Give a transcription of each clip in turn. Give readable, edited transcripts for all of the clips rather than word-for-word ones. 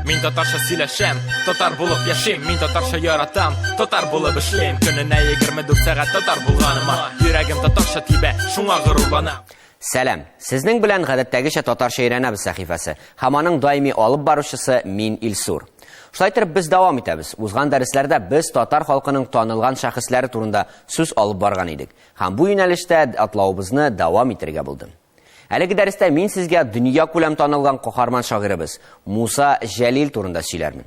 Мин татарча сөйләшәм, татар булып яшим, мин татарча яратам, татар булып эшлим. Көненә 24 сәгать татар булганыма, йөрәгем татарча тибә, шуңа горурланам. Сәлам, сезнең белән гадәттәгечә татарча өйрәнәбез сәхифәсе. Һәм аның даими алып баручысы мин Илсур. Шулай итеп без дәвам итәбез. Узган дәресләрдә без татар халкының танылган шәхесләре турында сүз алып барган идек. Һәм бу юнәлештә атлавыбызны дәвам итәргә булдым. Әлеге дәрестә мин сезгә дөнья күләм танылган каһарман шагыйрыбыз Муса Җәлил турында сөйләрмен.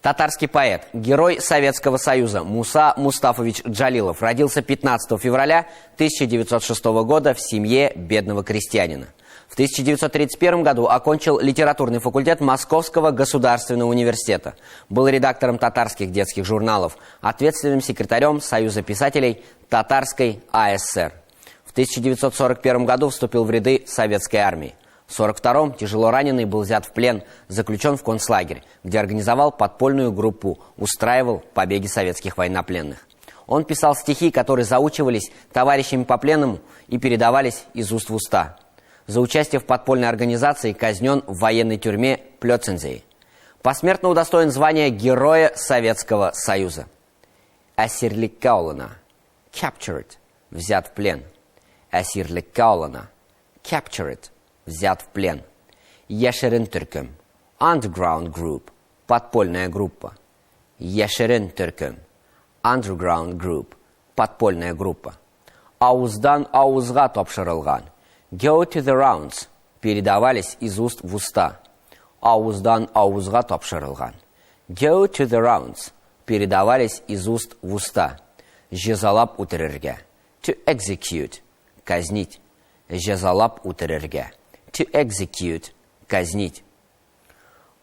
Татарский поэт, герой Советского Союза Муса Мустафович Джалилов родился 15 февраля 1906 года в семье бедного крестьянина. В 1931 году окончил литературный факультет Московского государственного университета. Был редактором татарских детских журналов, ответственным секретарем Союза писателей Татарской АСР. В 1941 году вступил в ряды советской армии. В 1942-м тяжело раненый был взят в плен, заключен в концлагерь, где организовал подпольную группу, устраивал побеги советских военнопленных. Он писал стихи, которые заучивались товарищами по пленному и передавались из уст в уста. За участие в подпольной организации казнен в военной тюрьме Плёцензии. Посмертно удостоен звания Героя Советского Союза. Әсирліккә алына. Captured. Взят в плен. Әсирліккә алына. Captured. Взят в плен. Яшерин Төркем. Underground Group. Подпольная группа. Яшерин Төркем. Underground Group. Подпольная группа. Ауыздан ауызға тапшырылган. Go to the rounds. Передавались из уст в уста. Ауыздан ауызға тапшырылган. Go to the rounds. Передавались из уст в уста. Җәзалап үтерергә. To execute. Казнить. Җәзалап үтерергә. To execute. Казнить.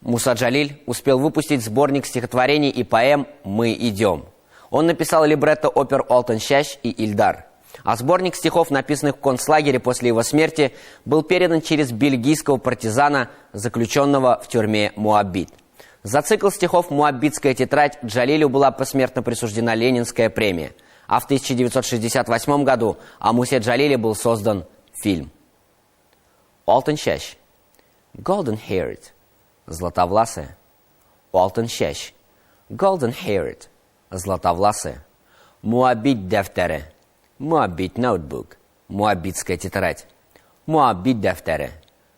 Муса Джалиль успел выпустить сборник стихотворений и поэм «Мы идем». Он написал либретто опер «Алтын шаш» и «Ильдар». А сборник стихов, написанных в концлагере после его смерти, был передан через бельгийского партизана, заключенного в тюрьме Моабит. За цикл стихов «Моабитская тетрадь» Джалилю была посмертно присуждена Ленинская премия. А в 1968 году о Мусе Джалиле был создан фильм. Алтын шаш. Golden haired. Златовласая. Алтын шаш. Golden haired. Златовласая. Моабит дәфтәре. Моабит ноутбук. Моабитская тетрадь. Моабит дәфтәре.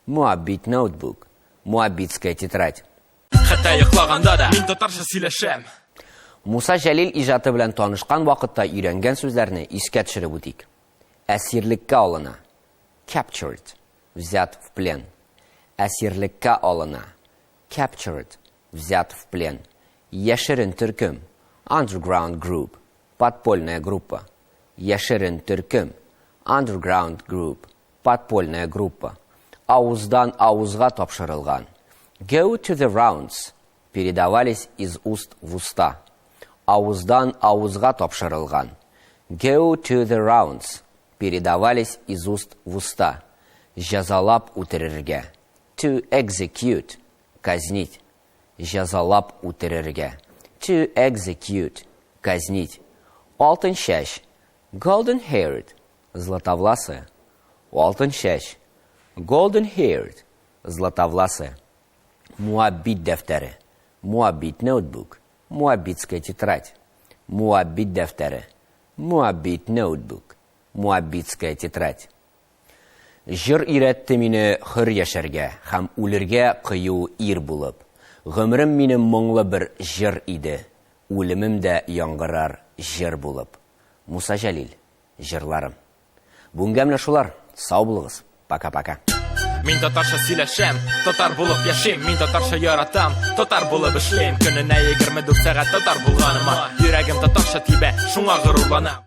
Моабит ноутбук. Моабитская тетрадь. Хәтта йоклаганда да мин татарча сөйләшәм. Муса Җәлил иҗаты белән танышкан вакытта өйрәнгән сүзләрне искә төшереп үтик. Әсирлеккә алына. Captured. Взят в плен. Әсирлеккә алына. Captured. Взят в плен. Яшерин Төркем. Underground Group. Подпольная группа. Яшерин Төркем. Underground Group. Подпольная группа. Ауыздан ауызға тапшырылган. Go to the rounds. Передавались из уст в уста. Ауыздан ауызға тапшырылган. Go to the rounds. Передавались из уст в уста. Җәзалап үтерергә. To execute. Казнить. Җәзалап үтерергә. To execute. Казнить. Алтын шаш. Golden haired. Златовласая. Алтын шаш. Golden haired. Златовласая. Моабит дәфтәре. Моабит ноутбук. Моабитская тетрадь. Моабит дәфтәре. Моабит ноутбук. Моабитская тетрадь. Җыр өйрәтте мине хөр яшәргә һәм үлергә кыю ир булып. Гомрем минем моңлы бер җыр иде. Үлемем дә яңгырар җыр булып. Муса Җәлил. Җырларым. Бүгенгә менә шулар. Сау булыгыз. Пока-пока. Мин татарча сөйләшәм, татар булып яшим, мин татарча яратам, татар булып эшлим. Көненә 24 сәгать татар булганыма, йөрәгем татарча тибә, шуңа горурланам.